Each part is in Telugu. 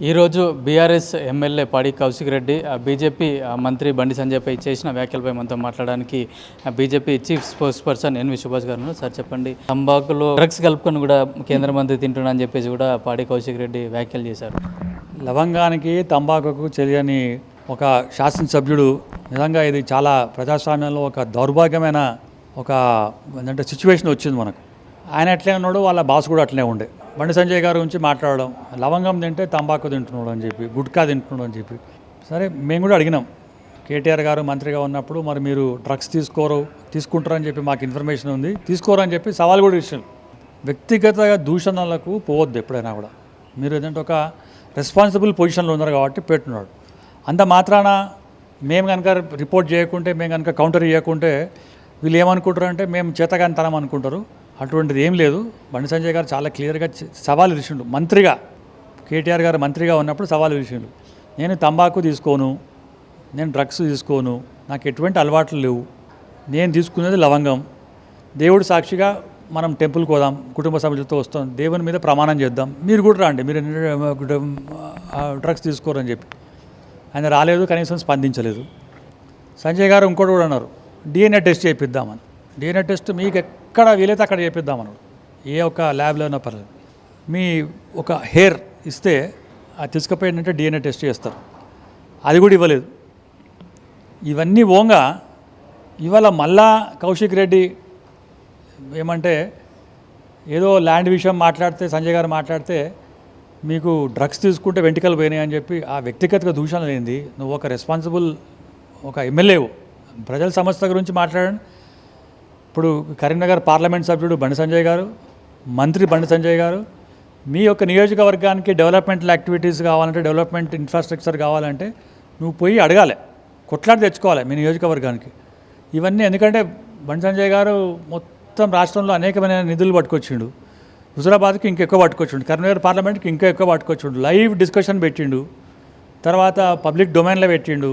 ఈరోజు బీఆర్ఎస్ ఎమ్మెల్యే పాడి కౌశిక్ రెడ్డి బీజేపీ మంత్రి బండి సంజయ్పై చేసిన వ్యాఖ్యలపై మనతో మాట్లాడడానికి BJP chief spokesperson N V Subhash garu. Sir చెప్పండి, తంబాకులో డ్రగ్స్ కలుపుకొని కూడా కేంద్ర మంత్రి తింటున్నారని చెప్పేసి కూడా పాడి కౌశిక్ రెడ్డి వ్యాఖ్యలు చేశారు. లవంగానికి తంబాకుకు తెలియని ఒక శాసనసభ్యుడు, నిజంగా ఇది చాలా ప్రజాస్వామ్యంలో ఒక దౌర్భాగ్యమైన ఒక ఏంటంటే సిచ్యువేషన్ వచ్చింది మనకు. ఆయన అట్లే ఉన్నాడు, వాళ్ళ బాస్ కూడా అట్లనే ఉండే. బండి సంజయ్ గారి గురించి మాట్లాడడం, లవంగం తింటే తంబాకు తింటున్నాడు అని చెప్పి, గుట్కా తింటున్నాడు అని చెప్పి. సరే, మేము కూడా అడిగినాం, కేటీఆర్ గారు మంత్రిగా ఉన్నప్పుడు మరి మీరు డ్రగ్స్ తీసుకుంటారని చెప్పి మాకు ఇన్ఫర్మేషన్ ఉంది, తీసుకోరని చెప్పి సవాల్ కూడా ఇచ్చారు. వ్యక్తిగత దూషణలకు పోవద్దు ఎప్పుడైనా కూడా. మీరు ఏంటంటే ఒక రెస్పాన్సిబుల్ పొజిషన్లో ఉన్నారు కాబట్టి పెట్టున్నాడు. అంత మాత్రాన మేము కనుక రిపోర్ట్ చేయకుంటే, మేము కనుక కౌంటర్ చేయకుంటే వీళ్ళు ఏమనుకుంటారు అంటే మేము చేతగానితనం అనుకుంటారు. అటువంటిది ఏం లేదు. బండి సంజయ్ గారు చాలా క్లియర్గా సవాలు విరిచిండు. మంత్రిగా, కేటీఆర్ గారు మంత్రిగా ఉన్నప్పుడు సవాలు విరిచిండు. నేను తంబాకు తీసుకోను, నేను డ్రగ్స్ తీసుకోను, నాకు ఎటువంటి అలవాట్లు లేవు, నేను తీసుకునేది లవంగం. దేవుడు సాక్షిగా మనం టెంపుల్కి పోదాం, కుటుంబ సభ్యులతో వస్తాం, దేవుని మీద ప్రమాణం చేద్దాం, మీరు కూడా రండి, మీరు డ్రగ్స్ తీసుకోరని చెప్పి. ఆయన రాలేదు, కనీసం స్పందించలేదు. సంజయ్ గారు ఇంకోటి కూడా అన్నారు, DNA టెస్ట్ చేయిద్దామని. DNA టెస్ట్ మీకు ఎక్కడ వీలైతే అక్కడ చేయిద్దామన్నాడు. ఏ ఒక్క ల్యాబ్లో అయినా పర్లేదు. మీ ఒక హెయిర్ ఇస్తే అది తీసుకుపోయిందంటే DNA టెస్ట్ చేస్తారు. అది కూడా ఇవ్వలేదు. ఇవన్నీ ఓంగా ఇవాళ మళ్ళా కౌశిక్ రెడ్డి ఏమంటే ఏదో ల్యాండ్ విషయం మాట్లాడితే, సంజయ్ గారు మాట్లాడితే మీకు డ్రగ్స్ తీసుకుంటే వెంట్రుకలు పోయినాయి అని చెప్పి ఆ వ్యక్తిగత దూషణ లేనిది. నువ్వు ఒక రెస్పాన్సిబుల్ ఒక ఎమ్మెల్యేవు, ప్రజల సమస్య గురించి మాట్లాడండి. ఇప్పుడు కరీంనగర్ పార్లమెంట్ సభ్యుడు బండి సంజయ్ గారు, మంత్రి బండి సంజయ్ గారు, మీ యొక్క నియోజకవర్గానికి డెవలప్మెంటల్ యాక్టివిటీస్ కావాలంటే, డెవలప్మెంట్ ఇన్ఫ్రాస్ట్రక్చర్ కావాలంటే నువ్వు పోయి అడగాలి, కొట్లాడి తెచ్చుకోవాలి మీ నియోజకవర్గానికి. ఇవన్నీ ఎందుకంటే బండి సంజయ్ గారు మొత్తం రాష్ట్రంలో అనేకమైన నిధులు పట్టుకొచ్చిండు. హుజురాబాద్కి ఇంకెక్కువ పట్టుకొచ్చిండు, కరీంనగర్ పార్లమెంట్కి ఇంకా ఎక్కువ పట్టుకొచ్చిండు, లైవ్ డిస్కషన్ పెట్టిండు, తర్వాత పబ్లిక్ డొమైన్లో పెట్టిండు,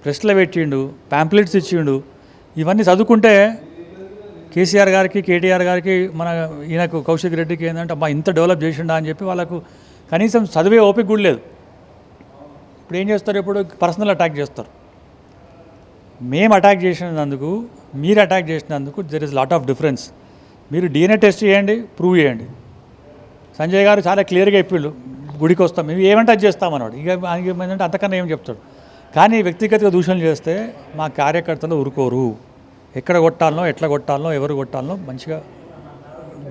ప్రెస్లో పెట్టిండు, ప్యాంప్లెట్స్ ఇచ్చిండు. ఇవన్నీ చదువుకుంటే కేసీఆర్ గారికి, కేటీఆర్ గారికి, మన ఈయనకు కౌశిక్ రెడ్డికి ఏంటంటే అబ్బా ఇంత డెవలప్ చేసిండా అని చెప్పి వాళ్ళకు కనీసం చదివే ఓపిక కూడా లేదు. ఇప్పుడు ఏం చేస్తారు, ఇప్పుడు పర్సనల్ అటాక్ చేస్తారు. మేము అటాక్ చేసినందుకు, మీరు అటాక్ చేసినందుకు there is lot of difference. మీరు DNA టెస్ట్ చేయండి, ప్రూవ్ చేయండి. సంజయ్ గారు చాలా క్లియర్గా చెప్పిండు, గుడికి వస్తాం మేము ఏమంటే అది చేస్తామన్నాడు. ఇక ఏంటంటే అంతకన్నా ఏం చెప్తాడు. కానీ వ్యక్తిగత దూషణలు చేస్తే మా కార్యకర్తలు ఊరుకోరు. ఎక్కడ కొట్టాలనో, ఎట్లా కొట్టాలనో, ఎవరు కొట్టాలనో మంచిగా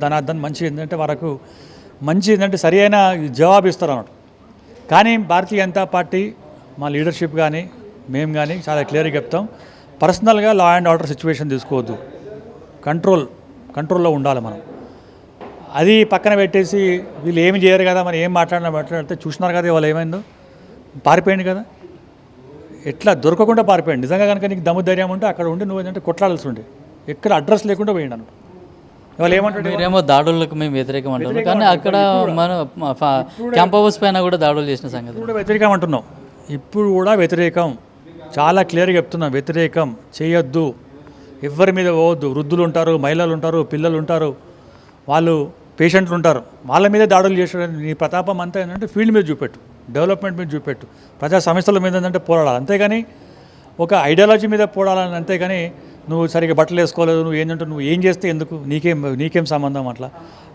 ధనార్దన్ మంచి ఏంటంటే వరకు మంచి ఏంటంటే సరి అయిన జవాబు ఇస్తారు అన్నట్టు. కానీ భారతీయ జనతా పార్టీ మా లీడర్షిప్ కానీ మేము కానీ చాలా క్లియర్గా చెప్తాం, పర్సనల్గా లా అండ్ ఆర్డర్ సిచ్యువేషన్ తీసుకోవద్దు, కంట్రోల్లో ఉండాలి మనం. అది పక్కన పెట్టేసి వీళ్ళు ఏమి చేయరు కదా, మరి ఏం మాట్లాడితే చూసినారు కదా వాళ్ళు ఏమైందో, పారిపోయింది కదా, ఎట్లా దొరకకుండా పారిపోయాడు. నిజంగా కనుక నీకు దమ్ము ధైర్యం ఉంటే అక్కడ ఉండి నువ్వు ఏంటంటే కొట్లాడాల్సి ఉండే, ఎక్కడ అడ్రస్ లేకుండా పోయిండు అన్నట్టు. వాళ్ళు ఏమంటాడు, మీరేమో దాడులకు మేము వ్యతిరేకం అంటారు, కానీ అక్కడ మన క్యాంప్ హౌస్ పైన కూడా దాడులు చేసిన సంగతి కూడా వ్యతిరేకం అంటున్నాం. ఇప్పుడు కూడా వ్యతిరేకం, చాలా క్లియర్గా చెప్తున్నాం, వ్యతిరేకం చేయొద్దు, ఎవరి మీద పోవద్దు. వృద్ధులు ఉంటారు, మహిళలు ఉంటారు, పిల్లలు ఉంటారు, వాళ్ళు పేషెంట్లు ఉంటారు, వాళ్ళ మీద దాడులు చేసే నీ ప్రతాపం అంతా ఏంటంటే ఫీల్డ్ మీద చూపెట్టు, డెవలప్మెంట్ మీద చూపెట్టు, ప్రజా సమస్యల మీద ఏంటంటే పోరాడాలి. అంతేగాని ఒక ఐడియాలజీ మీద పోరాడాలని, అంతేగాని నువ్వు సరిగ్గా బట్టలు వేసుకోలేదు, నువ్వు ఏంటంటే నువ్వు ఏం చేస్తే ఎందుకు, నీకేం సంబంధం అట్లా.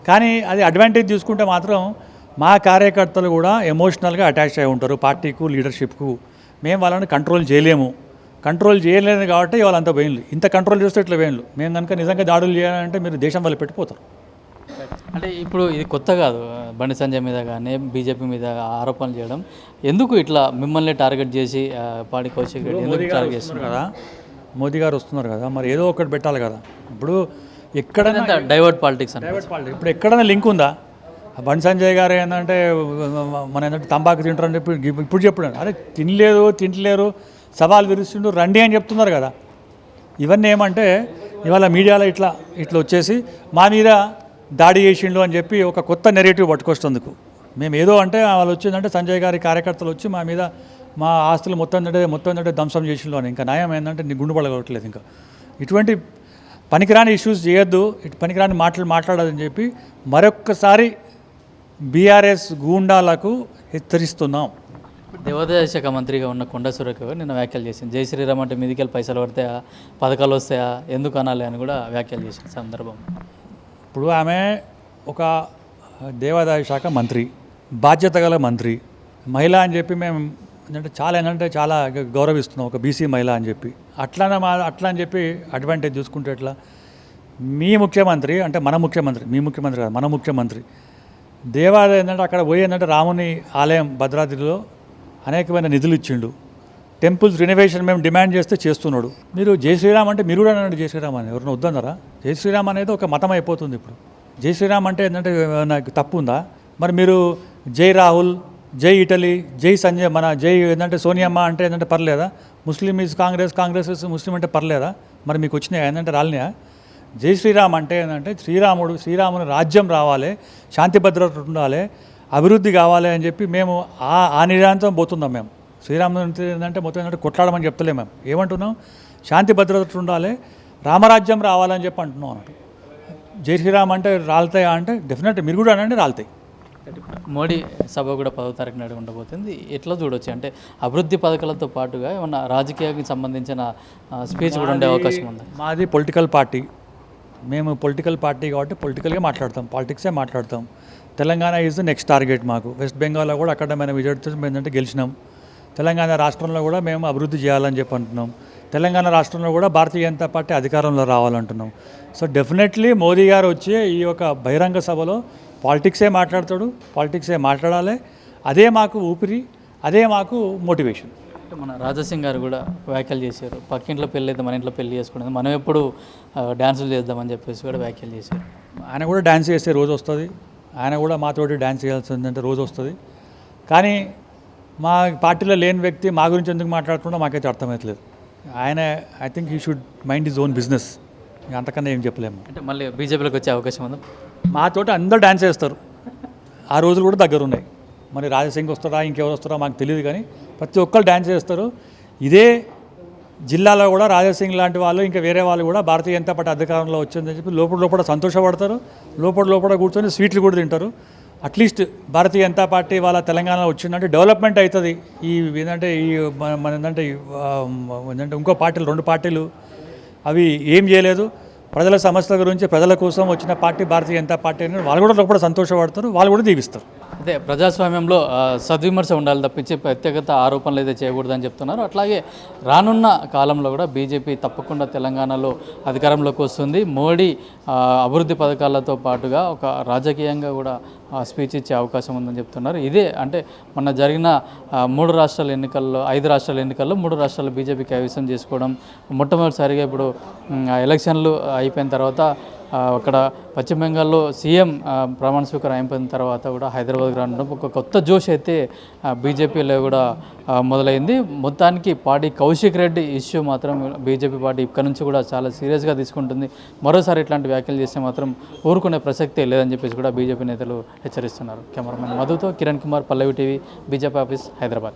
కానీ అది అడ్వాంటేజ్ తీసుకుంటే మాత్రం మా కార్యకర్తలు కూడా ఎమోషనల్గా అటాచ్ అయి ఉంటారు పార్టీకు, లీడర్షిప్కు. మేము వాళ్ళని కంట్రోల్ చేయలేము కాబట్టి వాళ్ళంతా పోయిన్లు. ఇంత కంట్రోల్ చేస్తే ఇట్లా పోయిన్లు. మేము కనుక నిజంగా దాడులు చేయాలంటే మీరు దేశం వల్ల పెట్టిపోతారు. అంటే ఇప్పుడు ఇది కొత్త కాదు, బండి సంజయ్ మీద కానీ బీజేపీ మీద ఆరోపణలు చేయడం. ఎందుకు ఇట్లా మిమ్మల్ని టార్గెట్ చేసి పాడి కౌశిక్ రెడ్డి ఎందుకు టార్గెట్ చేస్తున్నారు కదా, మోదీ గారు వస్తున్నారు కదా, మరి ఏదో ఒకటి పెట్టాలి కదా. ఇప్పుడు ఎక్కడైనా డైవర్ట్ పాలిటిక్స్ ఇప్పుడు ఎక్కడైనా లింక్ ఉందా? బండి సంజయ్ గారు ఏంటంటే మన ఏంటంటే తంబాకు తింటారని చెప్పి ఇప్పుడు చెప్పాడు, అరే తింటలేరు సవాల్ విరుస్తుండు రండి అని చెప్తున్నారు కదా. ఇవన్నీ ఏమంటే ఇవాళ మీడియాలో ఇట్లా వచ్చేసి మా మీద దాడి చేసిండు అని చెప్పి ఒక కొత్త నెరేటివ్ పట్టుకొస్తేందుకు మేము ఏదో అంటే వాళ్ళు వచ్చిందంటే సంజయ్ గారి కార్యకర్తలు వచ్చి మా మీద మా ఆస్తులు మొత్తం ధ్వంసం చేసిండు అని. ఇంకా న్యాయం ఏంటంటే నీ గుండు పడగొట్టలేదు. ఇంకా ఇటువంటి పనికిరాని ఇష్యూస్ చేయొద్దు, ఇటు పనికిరాని మాట్లాడదని చెప్పి మరొక్కసారి బీఆర్ఎస్ గూండాలకు హెచ్చరిస్తున్నాం. దేవాదాయ శాఖ మంత్రిగా ఉన్న కొండా సురేఖ గారు నిన్న వ్యాఖ్యలు చేసింది. జై శ్రీరామ్ అంటే మీదికెళ్ళి పైసలు పడతాయా, పథకాలు వస్తాయా, ఎందుకు అనాలి అని కూడా వ్యాఖ్యలు చేసిన సందర్భం. ఇప్పుడు ఆమె ఒక దేవాదాయ శాఖ మంత్రి, బాధ్యత గల మంత్రి, మహిళ అని చెప్పి మేము ఏంటంటే చాలా గౌరవిస్తున్నాం, ఒక బీసీ మహిళ అని చెప్పి. అట్లా అని చెప్పి అడ్వాంటేజ్ చూసుకుంటే ఎట్లా? మీ ముఖ్యమంత్రి అంటే మన ముఖ్యమంత్రి, మీ ముఖ్యమంత్రి కాదు, మన ముఖ్యమంత్రి దేవాలయం ఏంటంటే అక్కడ పోయి ఏంటంటే రాముని ఆలయం భద్రాద్రిలో అనేకమైన నిధులు ఇచ్చిండు. టెంపుల్స్ రినోవేషన్ మేము డిమాండ్ చేస్తే చేస్తున్నాడు. మీరు జై శ్రీరామ్ అంటే మీరు కూడా అనండి జై శ్రీరామ్ అని, ఎవరైనా వద్దన్నారా? జై శ్రీరామ్ అనేది ఒక మతం అయిపోతుంది ఇప్పుడు. జై శ్రీరామ్ అంటే ఏంటంటే నాకు తప్పు ఉందా? మరి మీరు జై రాహుల్, జై ఇటలీ, జై సంజయ్, మన జై ఏంటంటే సోనియమ్మ అంటే ఏంటంటే పర్లేదా? Muslim is Congress, Congress is Muslim అంటే పర్లేదా? మరి మీకు వచ్చినాయా ఏంటంటే రాలినాయా? జై శ్రీరామ్ అంటే ఏంటంటే శ్రీరాముని రాజ్యం రావాలి, శాంతి భద్రత ఉండాలి, అభివృద్ధి కావాలి అని చెప్పి మేము ఆ నిరాంతం పోతున్నాం. మేము శ్రీరాముని ఏంటంటే మొత్తం ఏంటంటే కొట్లాడమని చెప్తలేము. మేము ఏమంటున్నాం? శాంతి భద్రత ఉండాలి, రామరాజ్యం రావాలని చెప్పి అంటున్నాం అన్నట్టు. జై శ్రీరామ్ అంటే రాలుతాయా అంటే డెఫినెట్ మీరు కూడా అనండి రాలుతాయి. మోడీ సభ కూడా 10వ తారీఖు నాడు ఉండబోతుంది. ఎట్లా చూడొచ్చు అంటే అభివృద్ధి పథకాలతో పాటుగా ఏమన్నా రాజకీయానికి సంబంధించిన స్పీచ్ కూడా ఉండే అవకాశం ఉంది? మాది పొలిటికల్ పార్టీ, మేము పొలిటికల్ పార్టీ కాబట్టి పొలిటికల్గా మాట్లాడతాం, పాలిటిక్సే మాట్లాడతాం. Telangana is the next target మాకు. వెస్ట్ బెంగాల్లో కూడా అక్కడ విజయంతో ఏంటంటే గెలిచినాం. తెలంగాణ రాష్ట్రంలో కూడా మేము అభివృద్ధి చేయాలని చెప్పి అంటున్నాం. తెలంగాణ రాష్ట్రంలో కూడా భారతీయ జనతా పార్టీ అధికారంలో రావాలంటున్నాం. సో డెఫినెట్లీ మోదీ గారు వచ్చే ఈ యొక్క బహిరంగ సభలో పాలిటిక్సే మాట్లాడతాడు, పాలిటిక్సే మాట్లాడాలి. అదే మాకు ఊపిరి, అదే మాకు మోటివేషన్. మన రాజాసింగ్ గారు కూడా వ్యాఖ్యలు చేశారు. పక్కింట్లో పెళ్ళి అయితే మన ఇంట్లో పెళ్లి చేసుకునేది, మనం ఎప్పుడు డ్యాన్సులు చేద్దామని చెప్పేసి కూడా వ్యాఖ్యలు చేశారు. ఆయన కూడా డ్యాన్స్ చేసే రోజు వస్తుంది, ఆయన కూడా మాతోటి డ్యాన్స్ చేయాల్సిందంటే రోజు వస్తుంది. కానీ మా పార్టీలో లేని వ్యక్తి మా గురించి ఎందుకు మాట్లాడుతుండో మాకైతే అర్థమవుతలేదు. ఆయన I think he should mind his own business, అంతకన్నా ఏం చెప్పలేము. అంటే మళ్ళీ బీజేపీలోకి వచ్చే అవకాశం ఉందా? మాతోటి అందరూ డ్యాన్స్ చేస్తారు, ఆ రోజులు కూడా దగ్గర ఉన్నాయి. మరి రాజసింగ్ వస్తారా ఇంకెవరు వస్తారో మాకు తెలియదు, కానీ ప్రతి ఒక్కరు డ్యాన్స్ చేస్తారు. ఇదే జిల్లాలో కూడా రాజసింగ్ లాంటి వాళ్ళు ఇంకా వేరే వాళ్ళు కూడా భారతీయ జనతా పార్టీ అధికారంలో వచ్చిందని చెప్పి లోపల సంతోషపడతారు, లోపల కూర్చొని స్వీట్లు కూడా తింటారు. అట్లీస్ట్ భారతీయ జనతా పార్టీ వాళ్ళ తెలంగాణలో వచ్చిందంటే డెవలప్మెంట్ అవుతుంది. ఏంటంటే ఏంటంటే ఇంకో పార్టీలు, 2 పార్టీలు అవి ఏం చేయలేదు. ప్రజల సమస్యల గురించి ప్రజల కోసం వచ్చిన పార్టీ భారతీయ జనతా పార్టీ అని వాళ్ళు కూడా లోపల సంతోషపడతారు, వాళ్ళు కూడా దీవిస్తారు. అదే ప్రజాస్వామ్యంలో సద్విమర్శ ఉండాలి తప్పించి వ్యక్తిగత ఆరోపణలు అయితే చేయకూడదని చెప్తున్నారు. అట్లాగే రానున్న కాలంలో కూడా బీజేపీ తప్పకుండా తెలంగాణలో అధికారంలోకి వస్తుంది. మోడీ అభివృద్ధి పథకాలతో పాటుగా ఒక రాజకీయంగా కూడా స్పీచ్ ఇచ్చే అవకాశం ఉందని చెప్తున్నారు. ఇదే అంటే మొన్న జరిగిన 3 రాష్ట్రాల ఎన్నికల్లో 5 రాష్ట్రాల ఎన్నికల్లో 3 రాష్ట్రాలు బీజేపీ కైవసం చేసుకోవడం, మొట్టమొదటిసారిగా ఇప్పుడు ఎలక్షన్లు అయిపోయిన తర్వాత అక్కడ పశ్చిమ బెంగాల్లో సీఎం ప్రమాణ స్వీకారం అయిపోయిన తర్వాత కూడా హైదరాబాద్కి రావడం ఒక కొత్త జోష్ అయితే బీజేపీలో కూడా మొదలైంది. మొత్తానికి పార్టీ కౌశిక్ రెడ్డి ఇష్యూ మాత్రం బీజేపీ పార్టీ ఇక్కడ నుంచి కూడా చాలా సీరియస్గా తీసుకుంటుంది. మరోసారి ఇట్లాంటి వ్యాఖ్యలు చేస్తే మాత్రం ఊరుకునే ప్రసక్తే లేదని చెప్పేసి కూడా బీజేపీ నేతలు హెచ్చరిస్తున్నారు. కెమెరామెన్ మధుతో కిరణ్ కుమార్, పల్లవి టీవీ, బీజేపీ ఆఫీస్, హైదరాబాద్.